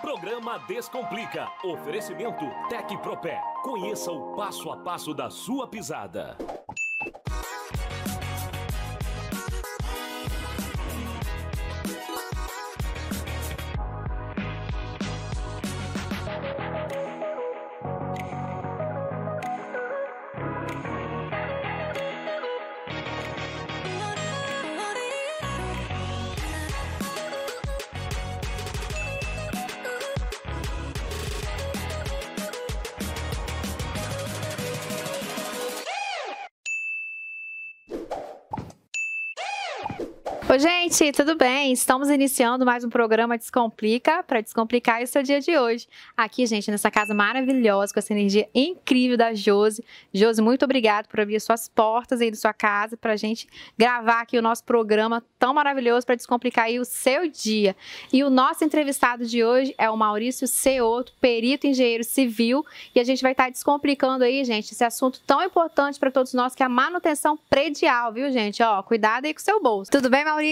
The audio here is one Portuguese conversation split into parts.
Programa Descomplica. Oferecimento Tecpropé. Conheça o passo a passo da sua pisada. Oi, gente, tudo bem? Estamos iniciando mais um programa Descomplica, para descomplicar o seu dia de hoje. Aqui, gente, nessa casa maravilhosa, com essa energia incrível da Josi. Josi, muito obrigada por abrir suas portas aí da sua casa para a gente gravar aqui o nosso programa tão maravilhoso para descomplicar aí o seu dia. E o nosso entrevistado de hoje é o Maurício Ceoto, perito engenheiro civil, e a gente vai estar descomplicando aí, gente, esse assunto tão importante para todos nós, que é a manutenção predial, viu, gente? Ó, cuidado aí com o seu bolso. Tudo bem, Maurício?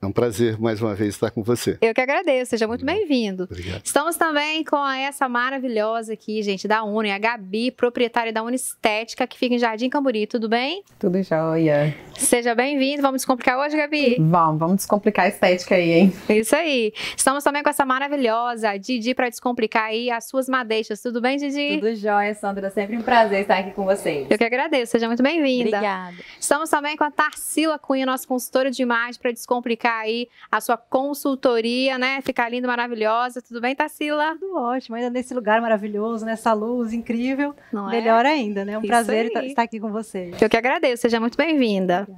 É um prazer mais uma vez estar com você. Eu que agradeço, seja muito bem-vindo. Obrigado. Estamos também com essa maravilhosa aqui, gente, da Uni, a Gabi, proprietária da Uni Estética, que fica em Jardim Camburi. Tudo bem? Tudo jóia. Seja bem-vindo. Vamos descomplicar hoje, Gabi? Vamos descomplicar a estética aí, hein? Isso aí. Estamos também com essa maravilhosa Didi para descomplicar aí as suas madeixas. Tudo bem, Didi? Tudo jóia, Sandra. Sempre um prazer estar aqui com vocês. Eu que agradeço, seja muito bem-vinda. Obrigada. Estamos também com a Tarsila Cunha, nossa consultora de imagem, para descomplicar aí a sua consultoria, né? Ficar linda, maravilhosa. Tudo bem, Tarsila? Tudo ótimo, ainda nesse lugar maravilhoso, nessa luz incrível. Não é? Melhor ainda, né? Um Isso prazer aí. estar aqui com vocês. Eu que agradeço, seja muito bem-vinda.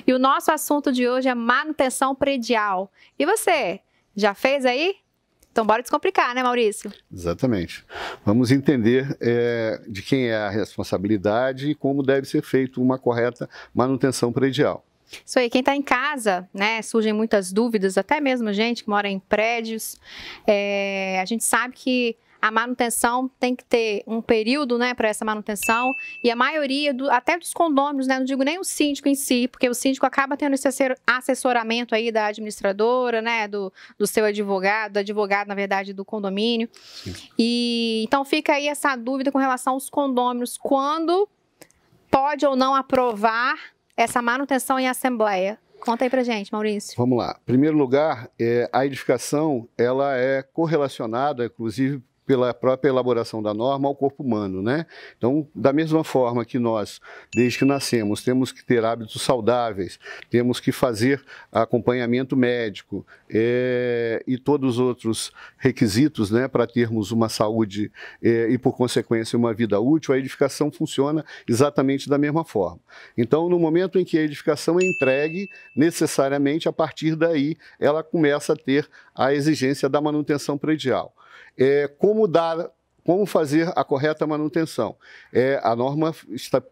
E o nosso assunto de hoje é manutenção predial. E você, já fez aí? Então bora descomplicar, né, Maurício? Exatamente. Vamos entender de quem é a responsabilidade e como deve ser feita uma correta manutenção predial. Isso aí, quem está em casa, né, surgem muitas dúvidas, até mesmo gente que mora em prédios. A gente sabe que a manutenção tem que ter um período, né, para essa manutenção, e a maioria, até dos condôminos, né, não digo nem o síndico em si, porque o síndico acaba tendo esse assessoramento aí da administradora, né, do seu advogado, na verdade, do condomínio. Sim. E então fica aí essa dúvida com relação aos condôminos, quando pode ou não aprovar essa manutenção em assembleia. Conta aí pra gente, Maurício. Vamos lá. Em primeiro lugar, a edificação ela é correlacionada, inclusive, pela própria elaboração da norma ao corpo humano, né? Então, da mesma forma que nós, desde que nascemos, temos que ter hábitos saudáveis, temos que fazer acompanhamento médico e todos os outros requisitos, né, para termos uma saúde e, por consequência, uma vida útil, a edificação funciona exatamente da mesma forma. Então, no momento em que a edificação é entregue, necessariamente, a partir daí, ela começa a ter a exigência da manutenção predial. Como fazer a correta manutenção? A norma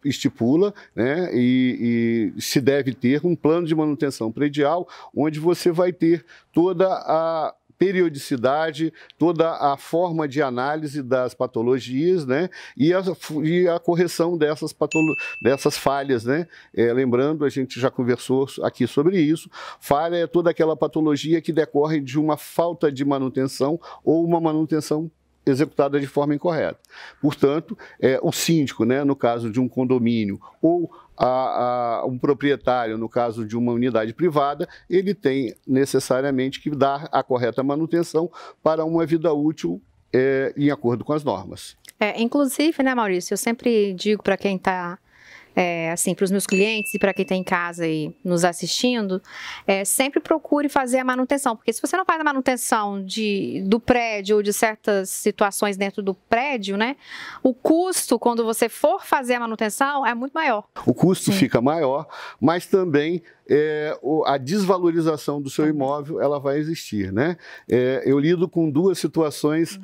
estipula, né, e se deve ter um plano de manutenção predial, onde você vai ter toda a periodicidade, toda a forma de análise das patologias, né, e a correção dessas falhas, né? Lembrando, a gente já conversou aqui sobre isso, falha é toda aquela patologia que decorre de uma falta de manutenção ou uma manutenção executada de forma incorreta. Portanto, o síndico, né, no caso de um condomínio, ou um proprietário, no caso de uma unidade privada, ele tem necessariamente que dar a correta manutenção para uma vida útil em acordo com as normas. Inclusive, né, Maurício, eu sempre digo para quem está assim, para os meus clientes e para quem está em casa e nos assistindo, sempre procure fazer a manutenção, porque se você não faz a manutenção do prédio ou de certas situações dentro do prédio, né, o custo, quando você for fazer a manutenção, é muito maior. O custo fica maior, mas também a desvalorização do seu imóvel ela vai existir, né? Eu lido com duas situações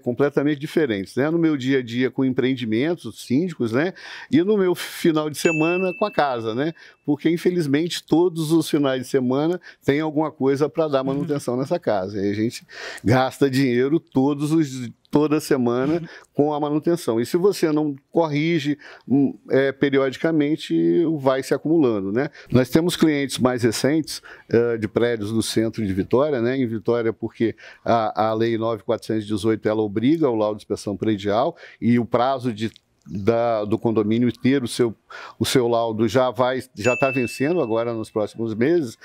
completamente diferentes, né? No meu dia a dia com empreendimentos síndicos, né? E no meu final de semana com a casa, né? Porque infelizmente todos os finais de semana tem alguma coisa para dar manutenção nessa casa. E a gente gasta dinheiro todos toda semana com a manutenção. E se você não corrige periodicamente, vai se acumulando, né? Nós temos clientes mais recentes de prédios do centro de Vitória, né? Em Vitória, porque a Lei 9.418 ela obriga o laudo de inspeção predial e o prazo do condomínio ter o seu laudo já está vencendo agora nos próximos meses.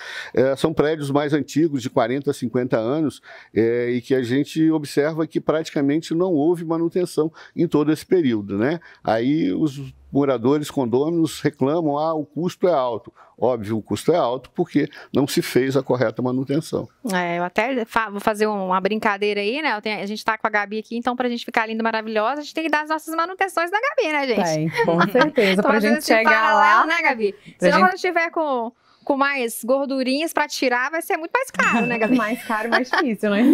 São prédios mais antigos, de 40 a 50 anos, e que a gente observa que praticamente não houve manutenção em todo esse período, né? Aí os moradores, condôminos reclamam, o custo é alto. Óbvio, o custo é alto porque não se fez a correta manutenção. Eu até vou fazer uma brincadeira aí, né? A gente tá com a Gabi aqui, então pra gente ficar linda e maravilhosa, a gente tem que dar as nossas manutenções da Gabi, né, gente? Tem, com certeza. Pra gente chegar paralelo, lá, né, Gabi? Senão quando tiver com mais gordurinhas pra tirar, vai ser muito mais caro, né, Gabi? mais caro, mais difícil, né?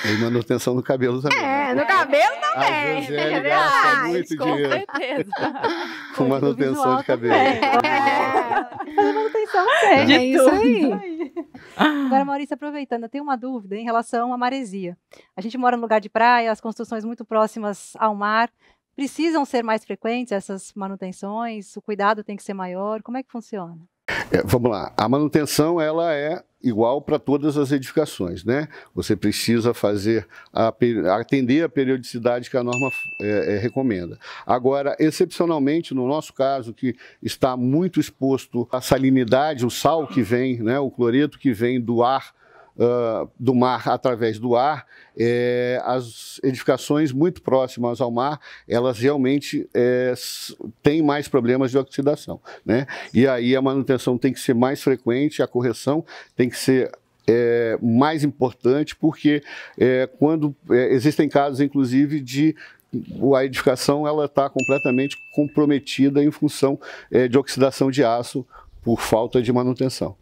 E manutenção no cabelo também. No cabelo também. A Josiane gasta muito dinheiro com manutenção de cabelo. Fazer manutenção É isso aí. Agora, Maurício, aproveitando, eu tenho uma dúvida em relação à maresia. A gente mora num lugar de praia, as construções muito próximas ao mar. Precisam ser mais frequentes essas manutenções? O cuidado tem que ser maior? Como é que funciona? Vamos lá, a manutenção ela é igual para todas as edificações, né? Você precisa atender a periodicidade que a norma recomenda. Agora, excepcionalmente, no nosso caso, que está muito exposto à salinidade, o sal que vem, né, o cloreto que vem do ar, do mar através do ar, as edificações muito próximas ao mar, elas realmente têm mais problemas de oxidação, né? E aí a manutenção tem que ser mais frequente, a correção tem que ser mais importante, porque quando existem casos, inclusive, de a edificação ela está completamente comprometida em função de oxidação de aço por falta de manutenção.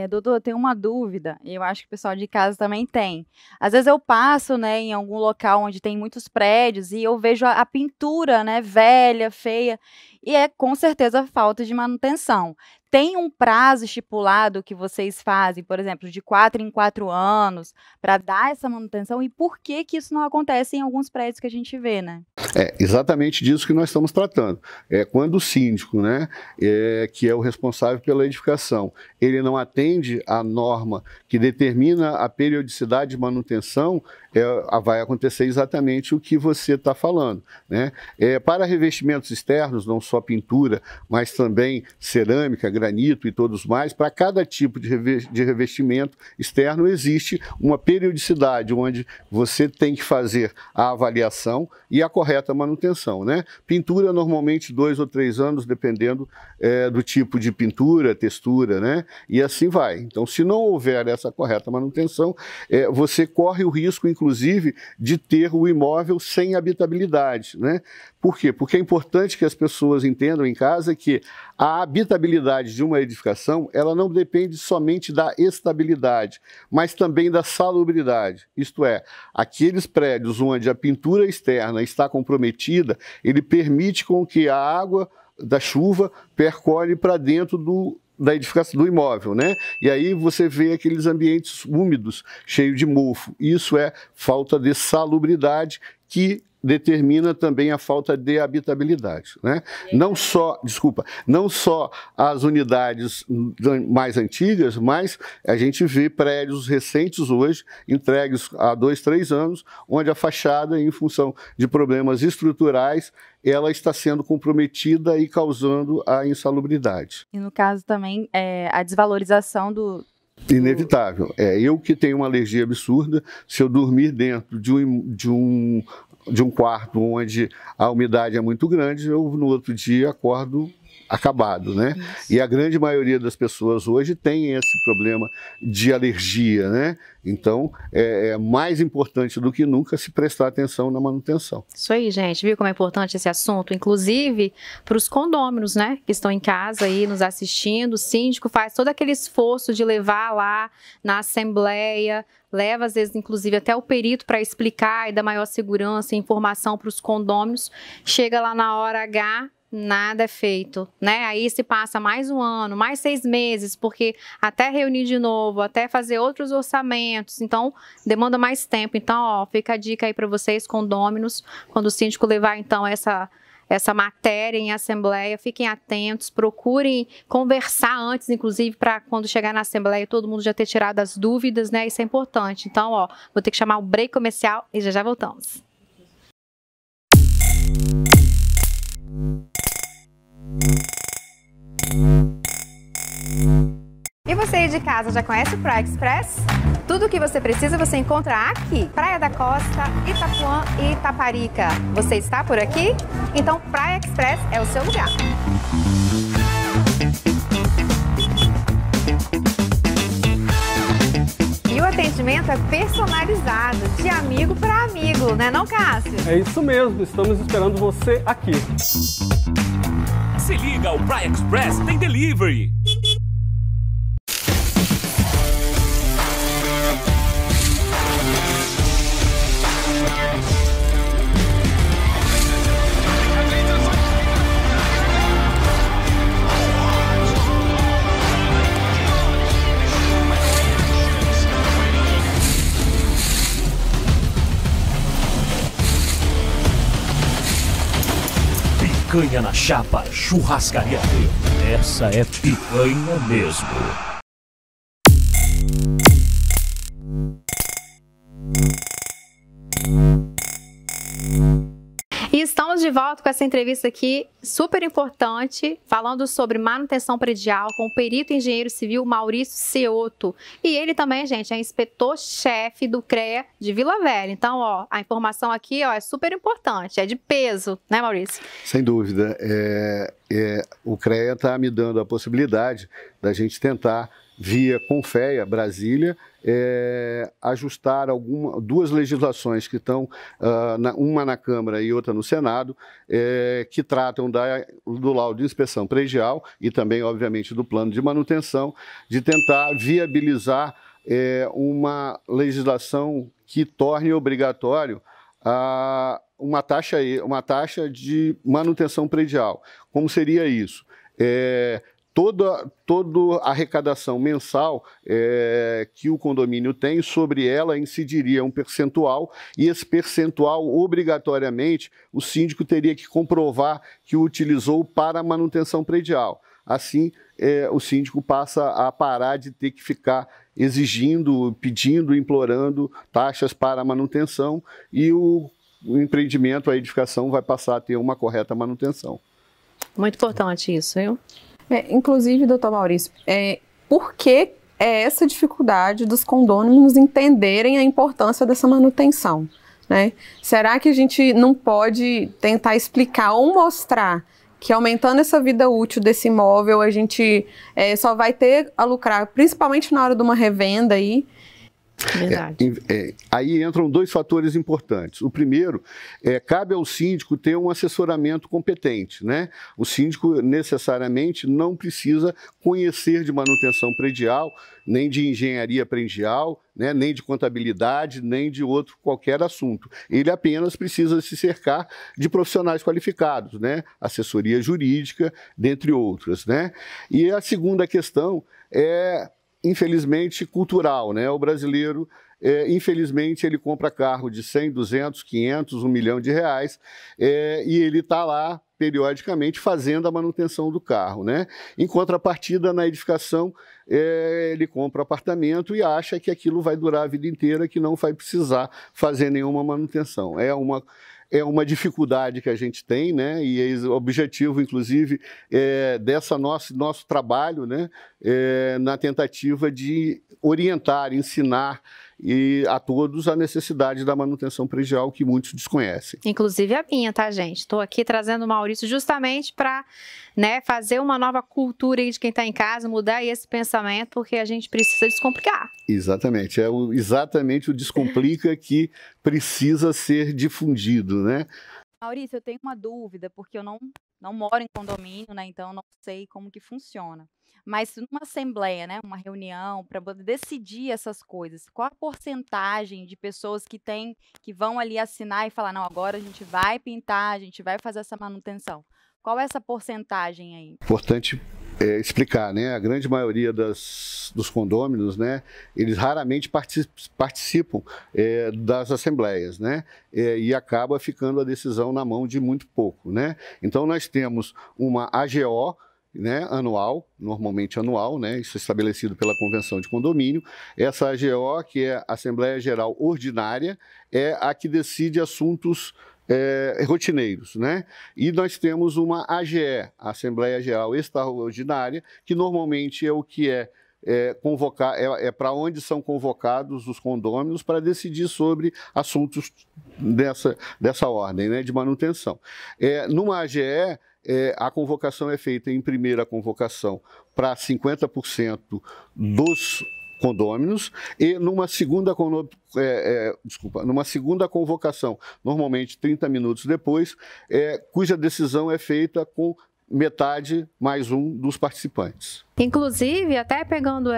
Doutor, eu tenho uma dúvida, e eu acho que o pessoal de casa também tem. Às vezes eu passo, né, em algum local onde tem muitos prédios e eu vejo a pintura, né, velha, feia, e é com certeza falta de manutenção. Tem um prazo estipulado que vocês fazem, por exemplo, de 4 em 4 anos, para dar essa manutenção? E por que isso não acontece em alguns prédios que a gente vê, né? É exatamente disso que nós estamos tratando. Quando o síndico, né, que é o responsável pela edificação, ele não atende à norma que determina a periodicidade de manutenção, vai acontecer exatamente o que você está falando, né? Para revestimentos externos, não só pintura, mas também cerâmica, granito e todos mais, para cada tipo de revestimento externo existe uma periodicidade onde você tem que fazer a avaliação e a correta manutenção, né? Pintura normalmente 2 ou 3 anos, dependendo do tipo de pintura, textura, né? E assim vai. Então, se não houver essa correta manutenção, você corre o risco, inclusive, de ter o imóvel sem habitabilidade, né? Por quê? Porque é importante que as pessoas entendam em casa que a habitabilidade de uma edificação, ela não depende somente da estabilidade, mas também da salubridade. Isto é, aqueles prédios onde a pintura externa está comprometida, ele permite com que a água da chuva percole para dentro da edificação do imóvel, né? E aí você vê aqueles ambientes úmidos, cheios de mofo. Isso é falta de salubridade que determina também a falta de habitabilidade, né? Não só as unidades mais antigas, mas a gente vê prédios recentes hoje, entregues há 2, 3 anos, onde a fachada, em função de problemas estruturais, ela está sendo comprometida e causando a insalubridade. E no caso também, a desvalorização Inevitável. Eu que tenho uma alergia absurda, se eu dormir dentro de um quarto onde a umidade é muito grande, eu no outro dia acordo acabado, né? Isso. E a grande maioria das pessoas hoje tem esse problema de alergia, né? Então, é mais importante do que nunca se prestar atenção na manutenção. Isso aí, gente. Viu como é importante esse assunto? Inclusive, para os condôminos, né? Que estão em casa aí nos assistindo, o síndico faz todo aquele esforço de levar lá na assembleia, leva às vezes, inclusive, até o perito para explicar e dar maior segurança e informação para os condôminos. Chega lá na hora H, nada é feito, né? Aí se passa mais um ano, mais 6 meses, porque até reunir de novo, até fazer outros orçamentos, então demanda mais tempo. Então, ó, fica a dica aí para vocês, condôminos, quando o síndico levar então essa matéria em assembleia, fiquem atentos, procurem conversar antes, inclusive, para quando chegar na assembleia todo mundo já ter tirado as dúvidas, né? Isso é importante. Então, ó, vou ter que chamar o break comercial e já voltamos. E você aí de casa já conhece o Praia Express? Tudo o que você precisa você encontra aqui. Praia da Costa, Itapuã e Itaparica. Você está por aqui? Então Praia Express é o seu lugar. E o atendimento é personalizado, de amigo para amigo, né não, Cássio? É isso mesmo, estamos esperando você aqui. Se liga, o Praia Express tem delivery. Picanha na chapa, churrascaria Rei. Essa é picanha mesmo. E estamos de volta com essa entrevista aqui, super importante, falando sobre manutenção predial com o perito engenheiro civil Maurício Ceoto. E ele também, gente, é inspetor-chefe do CREA de Vila Velha. Então, ó, a informação aqui, ó, é super importante, é de peso, né, Maurício? Sem dúvida. O CREA está me dando a possibilidade da gente tentar, via Confea Brasília, ajustar duas legislações que estão, uma na Câmara e outra no Senado, que tratam do laudo de inspeção predial e também, obviamente, do plano de manutenção, de tentar viabilizar uma legislação que torne obrigatório uma taxa de manutenção predial. Como seria isso? Toda a arrecadação mensal que o condomínio tem, sobre ela incidiria um percentual, e esse percentual, obrigatoriamente, o síndico teria que comprovar que o utilizou para a manutenção predial. Assim, o síndico passa a parar de ter que ficar exigindo, pedindo, implorando taxas para a manutenção, e o empreendimento, a edificação, vai passar a ter uma correta manutenção. Muito importante isso, viu? Inclusive, doutor Maurício, por que essa dificuldade dos condôminos entenderem a importância dessa manutenção, né? Será que a gente não pode tentar explicar ou mostrar que aumentando essa vida útil desse imóvel, a gente só vai ter a lucrar, principalmente na hora de uma revenda aí? Verdade. Aí entram dois fatores importantes. O primeiro, cabe ao síndico ter um assessoramento competente, né? O síndico necessariamente não precisa conhecer de manutenção predial, nem de engenharia predial, né? Nem de contabilidade, nem de outro qualquer assunto. Ele apenas precisa se cercar de profissionais qualificados, né? Assessoria jurídica, dentre outras, né? E a segunda questão infelizmente, cultural, né? O brasileiro, infelizmente, ele compra carro de 100, 200, 500, 1 milhão de reais, e ele está lá, periodicamente, fazendo a manutenção do carro, né? Em contrapartida, na edificação, ele compra apartamento e acha que aquilo vai durar a vida inteira, que não vai precisar fazer nenhuma manutenção. É uma dificuldade que a gente tem, né? E o objetivo, inclusive, nosso trabalho, né? Na tentativa de orientar, ensinar a todos a necessidade da manutenção predial, que muitos desconhecem. Inclusive a minha, tá, gente? Estou aqui trazendo o Maurício justamente para, né, fazer uma nova cultura aí de quem está em casa, mudar esse pensamento, porque a gente precisa descomplicar. Exatamente. Exatamente o Descomplica que precisa ser difundido, né? Maurício, eu tenho uma dúvida, porque eu não moro em condomínio, né? Então eu não sei como que funciona. Mas numa assembleia, né, uma reunião, para decidir essas coisas, qual a porcentagem de pessoas que vão ali assinar e falar, não, agora a gente vai pintar, a gente vai fazer essa manutenção? Qual é essa porcentagem aí? Importante explicar, né? A grande maioria dos condôminos, né? Eles raramente participam das assembleias, né? E acaba ficando a decisão na mão de muito pouco, né? Então nós temos uma AGO, né, anual, normalmente anual, né, isso é estabelecido pela Convenção de Condomínio. Essa AGO, que é a Assembleia Geral Ordinária, é a que decide assuntos rotineiros, né? E nós temos uma AGE, a Assembleia Geral Extraordinária, que normalmente é o que convocar, para onde são convocados os condôminos para decidir sobre assuntos dessa ordem, né, de manutenção. Numa AGE, a convocação é feita em primeira convocação para 50% dos condôminos e numa segunda convocação, normalmente 30 minutos depois, cuja decisão é feita com metade mais um dos participantes. Inclusive, até pegando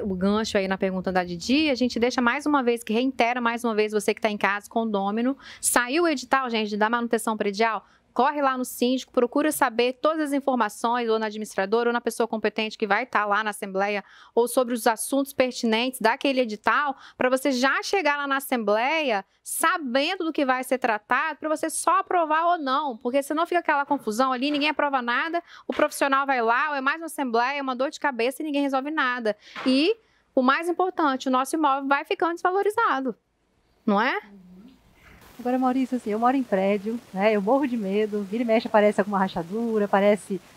o gancho aí na pergunta da Didi, a gente deixa mais uma vez, que reitera mais uma vez, você que está em casa, condômino, saiu o edital, gente, da manutenção predial, corre lá no síndico, procura saber todas as informações, ou na administradora, ou na pessoa competente que vai estar lá na assembleia, ou sobre os assuntos pertinentes daquele edital, para você já chegar lá na assembleia sabendo do que vai ser tratado, para você só aprovar ou não, porque senão fica aquela confusão ali, ninguém aprova nada, o profissional vai lá, ou é mais uma assembleia, é uma dor de cabeça e ninguém resolve nada. E, o mais importante, o nosso imóvel vai ficando desvalorizado, não é? Agora, Maurício, assim, eu moro em prédio, né? Eu morro de medo, vira e mexe aparece alguma rachadura,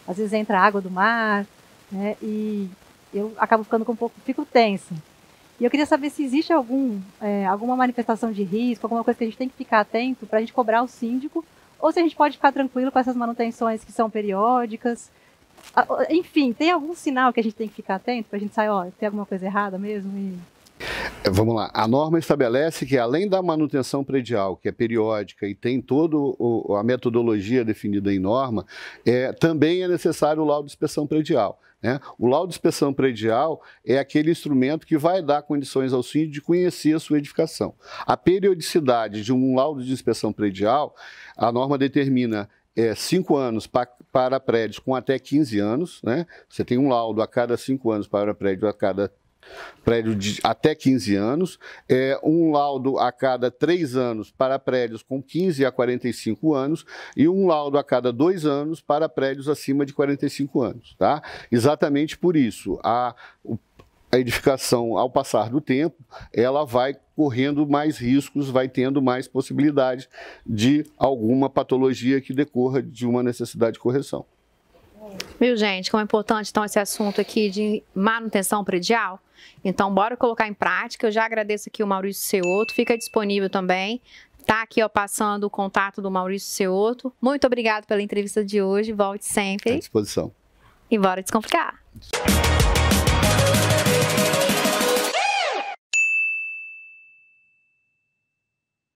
às vezes entra água do mar, né? E eu acabo ficando fico tensa. E eu queria saber se existe alguma manifestação de risco, alguma coisa que a gente tem que ficar atento para a gente cobrar o síndico, ou se a gente pode ficar tranquilo com essas manutenções que são periódicas. Enfim, tem algum sinal que a gente tem que ficar atento para a gente saber, tem alguma coisa errada mesmo? Vamos lá, a norma estabelece que além da manutenção predial, que é periódica e tem toda a metodologia definida em norma, também é necessário o laudo de inspeção predial, né? O laudo de inspeção predial é aquele instrumento que vai dar condições ao síndico de conhecer a sua edificação. A periodicidade de um laudo de inspeção predial, a norma determina 5 anos para prédios com até 15 anos, né? Você tem um laudo a cada 5 anos para prédio de até 15 anos, um laudo a cada 3 anos para prédios com 15 a 45 anos e um laudo a cada 2 anos para prédios acima de 45 anos. Tá? Exatamente por isso, a edificação, ao passar do tempo, ela vai correndo mais riscos, vai tendo mais possibilidade de alguma patologia que decorra de uma necessidade de correção. Viu, gente, como é importante, então, esse assunto aqui de manutenção predial. Então, bora colocar em prática. Eu já agradeço aqui o Maurício Ceoto, fica disponível também. Tá aqui, ó, passando o contato do Maurício Ceoto. Muito obrigado pela entrevista de hoje, volte sempre. À disposição. E bora descomplicar.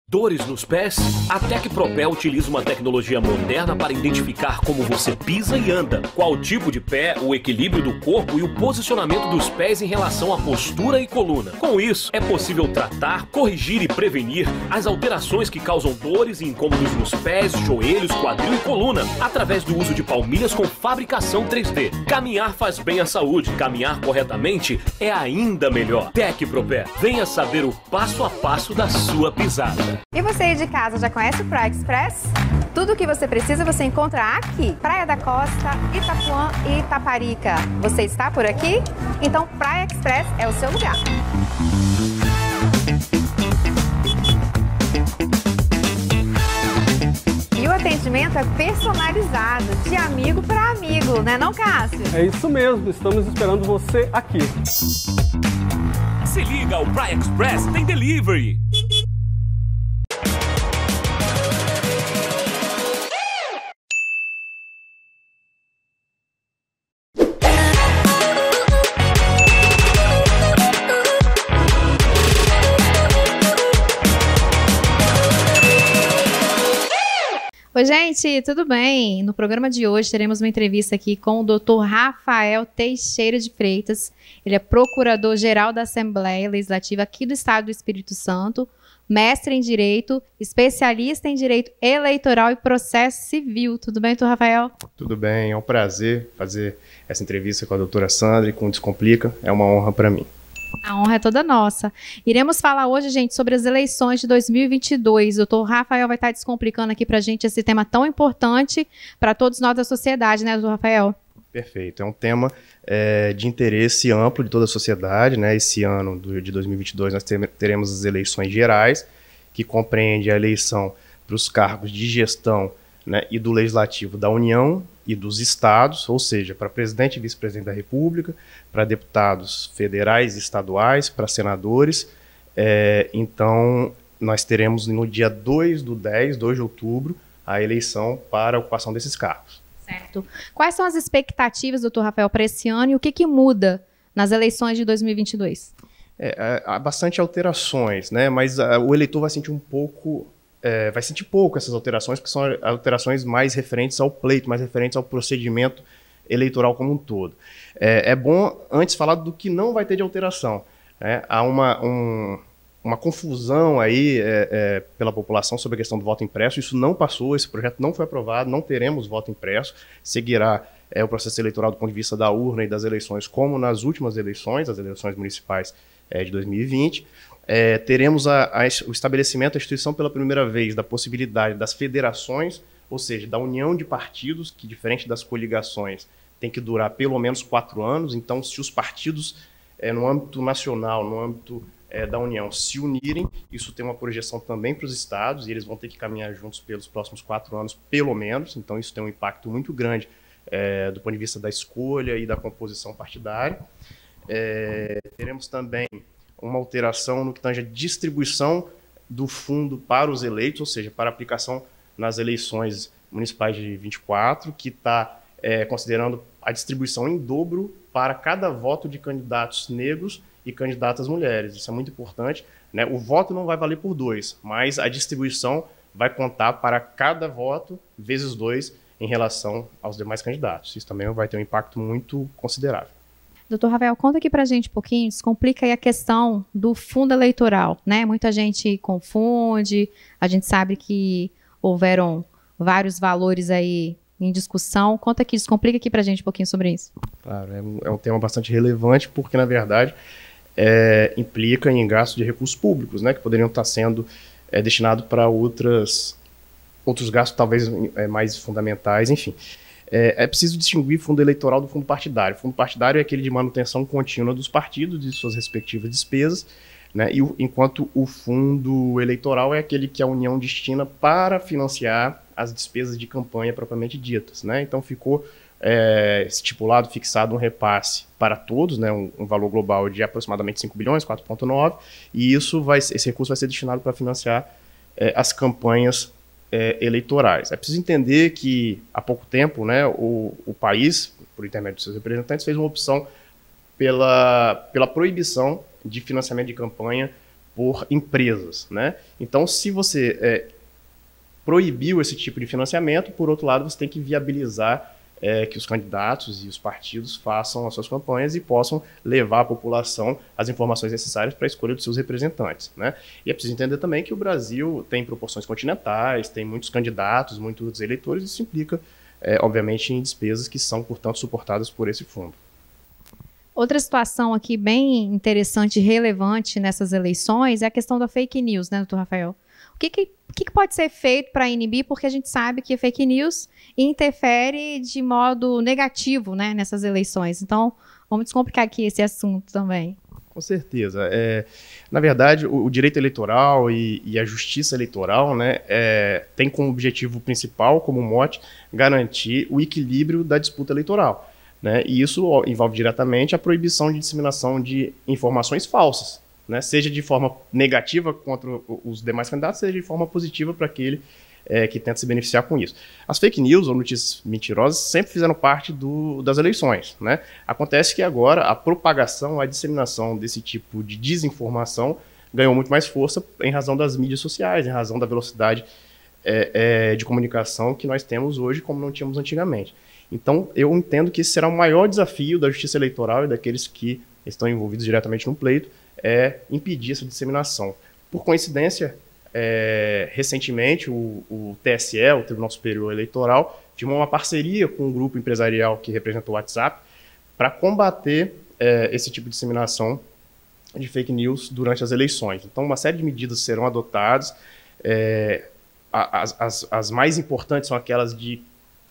Dores nos pés? A TecPropé utiliza uma tecnologia moderna para identificar como você pisa e anda, qual tipo de pé, o equilíbrio do corpo e o posicionamento dos pés em relação à postura e coluna. Com isso, é possível tratar, corrigir e prevenir as alterações que causam dores e incômodos nos pés, joelhos, quadril e coluna, através do uso de palmilhas com fabricação 3D. Caminhar faz bem à saúde, caminhar corretamente é ainda melhor. TecPropé, venha saber o passo a passo da sua pisada. E você aí de casa já conhece o Praia Express? Tudo o que você precisa você encontra aqui. Praia da Costa, Itapuã e Itaparica. Você está por aqui? Então Praia Express é o seu lugar. E o atendimento é personalizado, de amigo para amigo, né não, Cássio? É isso mesmo, estamos esperando você aqui. Se liga, o Praia Express tem delivery. Oi, gente, tudo bem? No programa de hoje teremos uma entrevista aqui com o Dr. Rafael Teixeira de Freitas. Ele é procurador-geral da Assembleia Legislativa aqui do Estado do Espírito Santo. mestre em Direito, especialista em Direito Eleitoral e Processo Civil. Tudo bem, doutor Rafael? Tudo bem, é um prazer fazer essa entrevista com a doutora Sandra e com o Descomplica. É uma honra para mim. A honra é toda nossa. Iremos falar hoje, gente, sobre as eleições de 2022. O doutor Rafael vai estar descomplicando aqui para a gente esse tema tão importante para todos nós da sociedade, né, doutor Rafael? Perfeito. É um tema de interesse amplo de toda a sociedade, né? Esse ano de 2022 nós teremos as eleições gerais, que compreende a eleição para os cargos de gestão, né, e do Legislativo da União e dos estados, ou seja, para presidente e vice-presidente da República, para deputados federais e estaduais, para senadores. Então, nós teremos no dia 2 de outubro, a eleição para a ocupação desses cargos. Certo. Quais são as expectativas, doutor Rafael, para esse ano e o que muda nas eleições de 2022? Há bastante alterações, né? Mas o eleitor vai sentir vai sentir pouco essas alterações, porque são alterações mais referentes ao pleito, mais referentes ao procedimento eleitoral como um todo. É bom antes falar do que não vai ter de alteração, né? Há uma confusão aí pela população sobre a questão do voto impresso. Isso não passou, esse projeto não foi aprovado, não teremos voto impresso, seguirá o processo eleitoral do ponto de vista da urna e das eleições, como nas últimas eleições, as eleições municipais de 2020. Teremos o estabelecimento, a instituição pela primeira vez da possibilidade das federações, ou seja, da união de partidos, que diferente das coligações tem que durar pelo menos 4 anos. Então, se os partidos no âmbito nacional, no âmbito da União se unirem, isso tem uma projeção também para os estados, e eles vão ter que caminhar juntos pelos próximos 4 anos, pelo menos. Então, isso tem um impacto muito grande do ponto de vista da escolha e da composição partidária. Teremos também uma alteração no que tange a distribuição do fundo para os eleitos, ou seja, para aplicação nas eleições municipais de 24, que está considerando a distribuição em dobro para cada voto de candidatos negros e candidatas mulheres. Isso é muito importante, né? O voto não vai valer por 2, mas a distribuição vai contar para cada voto vezes 2 em relação aos demais candidatos. Isso também vai ter um impacto muito considerável. Doutor Rafael, conta aqui pra gente um pouquinho, descomplica aí a questão do fundo eleitoral, né? Muita gente confunde, a gente sabe que houveram vários valores aí em discussão. Conta aqui, descomplica aqui pra gente um pouquinho sobre isso. Claro, é um tema bastante relevante, porque, na verdade, implica em gasto de recursos públicos, né? Que poderiam estar sendo destinados para outros gastos, talvez mais fundamentais, enfim. É preciso distinguir fundo eleitoral do fundo partidário. O fundo partidário é aquele de manutenção contínua dos partidos e de suas respectivas despesas, né? Enquanto o fundo eleitoral é aquele que a União destina para financiar as despesas de campanha propriamente ditas, né? Então ficou estipulado, fixado um repasse para todos, né? Um valor global de aproximadamente 5 bilhões, 4,9, e esse recurso vai ser destinado para financiar as campanhas eleitorais. É preciso entender que, há pouco tempo, né, o país, por intermédio de seus representantes, fez uma opção pela proibição de financiamento de campanha por empresas, né? Então, se você proibiu esse tipo de financiamento, por outro lado, você tem que viabilizar que os candidatos e os partidos façam as suas campanhas e possam levar à população as informações necessárias para a escolha dos seus representantes, né? E é preciso entender também que o Brasil tem proporções continentais, tem muitos candidatos, muitos eleitores, e isso implica, obviamente, em despesas que são, portanto, suportadas por esse fundo. Outra situação aqui bem interessante e relevante nessas eleições é a questão da fake news, né, doutor Rafael? O que pode ser feito para inibir? Porque a gente sabe que fake news interfere de modo negativo, né, nessas eleições. Então, vamos descomplicar aqui esse assunto também. Com certeza. Na verdade, o direito eleitoral e a justiça eleitoral, né, tem como objetivo principal, como mote, garantir o equilíbrio da disputa eleitoral, né? E isso envolve diretamente a proibição de disseminação de informações falsas, né, seja de forma negativa contra os demais candidatos, seja de forma positiva para aquele que tenta se beneficiar com isso. As fake news ou notícias mentirosas sempre fizeram parte das eleições, né? Acontece que agora a propagação, a disseminação desse tipo de desinformação ganhou muito mais força em razão das mídias sociais, em razão da velocidade de comunicação que nós temos hoje, como não tínhamos antigamente. Então, eu entendo que esse será o maior desafio da justiça eleitoral e daqueles que estão envolvidos diretamente no pleito, é impedir essa disseminação. Por coincidência, recentemente o TSE, o Tribunal Superior Eleitoral, firmou uma parceria com um grupo empresarial que representa o WhatsApp para combater esse tipo de disseminação de fake news durante as eleições. Então, uma série de medidas serão adotadas. As mais importantes são aquelas de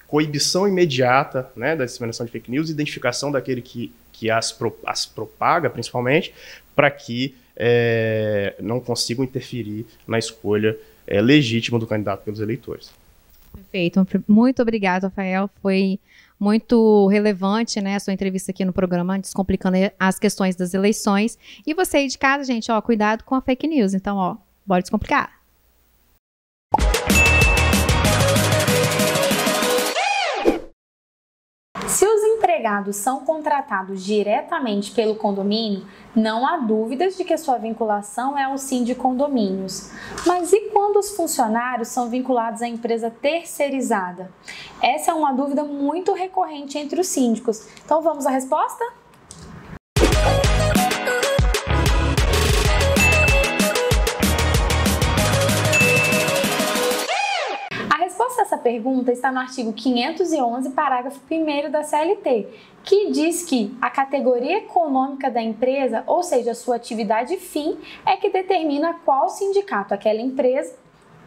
coibição imediata, né, da disseminação de fake news, identificação daquele que as propaga, principalmente, para que não consigam interferir na escolha legítima do candidato pelos eleitores. Perfeito. Muito obrigado, Rafael. Foi muito relevante, né, a sua entrevista aqui no programa, descomplicando as questões das eleições. E você aí de casa, gente, ó, cuidado com a fake news. Então, ó, bora descomplicar. Se os empregados são contratados diretamente pelo condomínio, não há dúvidas de que sua vinculação é ao Sindicondomínios. Mas e quando os funcionários são vinculados à empresa terceirizada? Essa é uma dúvida muito recorrente entre os síndicos. Então vamos à resposta? Essa pergunta está no artigo 511, parágrafo 1º da CLT, que diz que a categoria econômica da empresa, ou seja, a sua atividade fim, é que determina qual sindicato aquela empresa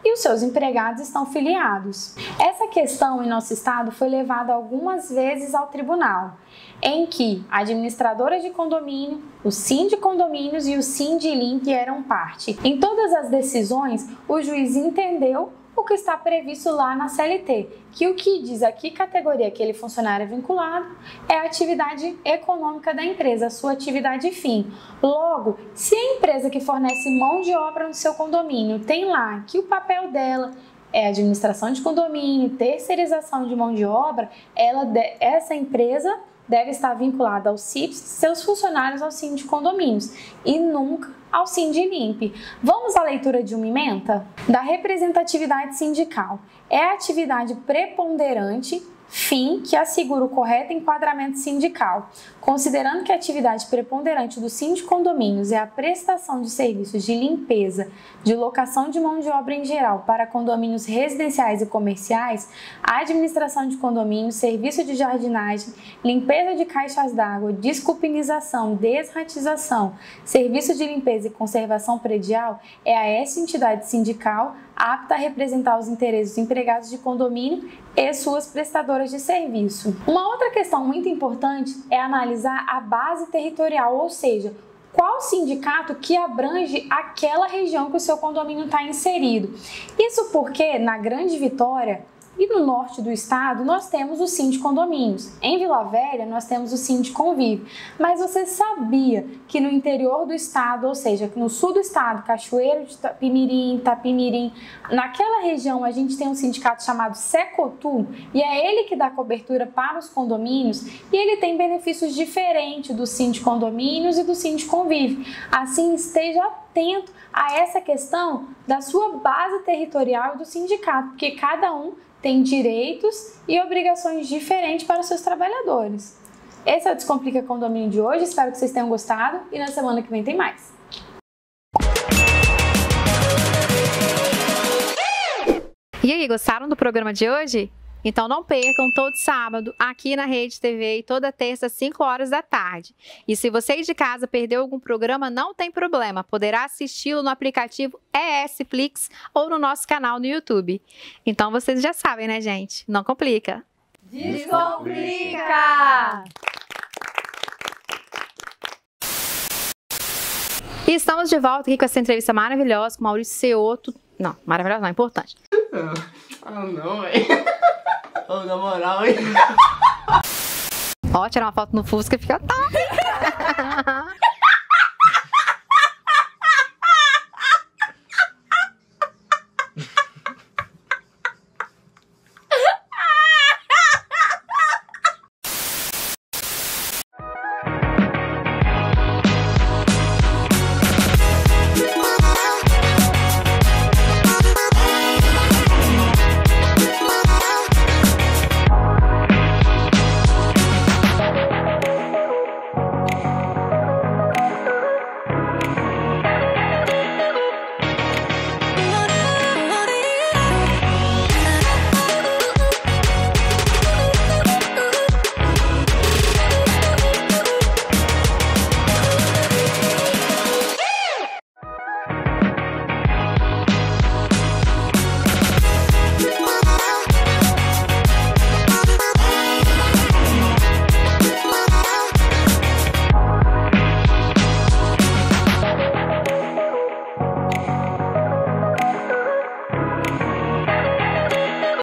e os seus empregados estão filiados. Essa questão em nosso estado foi levada algumas vezes ao tribunal, em que a administradora de condomínio, o Sindicondomínios e o Sindilimp eram parte. Em todas as decisões, o juiz entendeu o que está previsto lá na CLT, que o que diz a que categoria aquele funcionário é vinculado é a atividade econômica da empresa, a sua atividade fim. Logo, se a empresa que fornece mão de obra no seu condomínio tem lá que o papel dela é administração de condomínio, terceirização de mão de obra, essa empresa deve estar vinculada ao CIPS, seus funcionários ao Sindicondomínios e nunca ao Sindilimp. Vamos à leitura de uma ementa? Da representatividade sindical. É a atividade preponderante, fim, que assegura o correto enquadramento sindical. Considerando que a atividade preponderante do Sindicondomínios é a prestação de serviços de limpeza, de locação de mão de obra em geral para condomínios residenciais e comerciais, a administração de condomínios, serviço de jardinagem, limpeza de caixas d'água, desculpinização, desratização, serviço de limpeza e conservação predial, é a essa entidade sindical apta a representar os interesses dos empregados de condomínio e suas prestadoras de serviço. Uma outra questão muito importante é analisar a base territorial, ou seja, qual sindicato que abrange aquela região que o seu condomínio está inserido. Isso porque na Grande Vitória e no norte do estado nós temos o Sindicondomínios. Em Vila Velha nós temos o Sindiconvive. Mas você sabia que no interior do estado, ou seja, no sul do estado, Cachoeiro de Itapimirim, naquela região a gente tem um sindicato chamado Secotu e é ele que dá cobertura para os condomínios e ele tem benefícios diferentes do Sindicondomínios e do Sindiconvive. Assim, esteja atento a essa questão da sua base territorial e do sindicato, porque cada um tem direitos e obrigações diferentes para os seus trabalhadores. Esse é o Descomplica Condomínio de hoje, espero que vocês tenham gostado e na semana que vem tem mais. E aí, gostaram do programa de hoje? Então não percam todo sábado aqui na Rede TV e toda terça às 5 horas da tarde. E se você de casa perdeu algum programa, não tem problema, poderá assisti-lo no aplicativo ESFlix ou no nosso canal no YouTube. Então vocês já sabem, né, gente? Não complica. Descomplica! E estamos de volta aqui com essa entrevista maravilhosa com o Maurício Ceoto. Não, maravilhosa não, importante. Ah, não, velho. Oh, na moral, hein? Ó, tirar uma foto no Fusca fica top.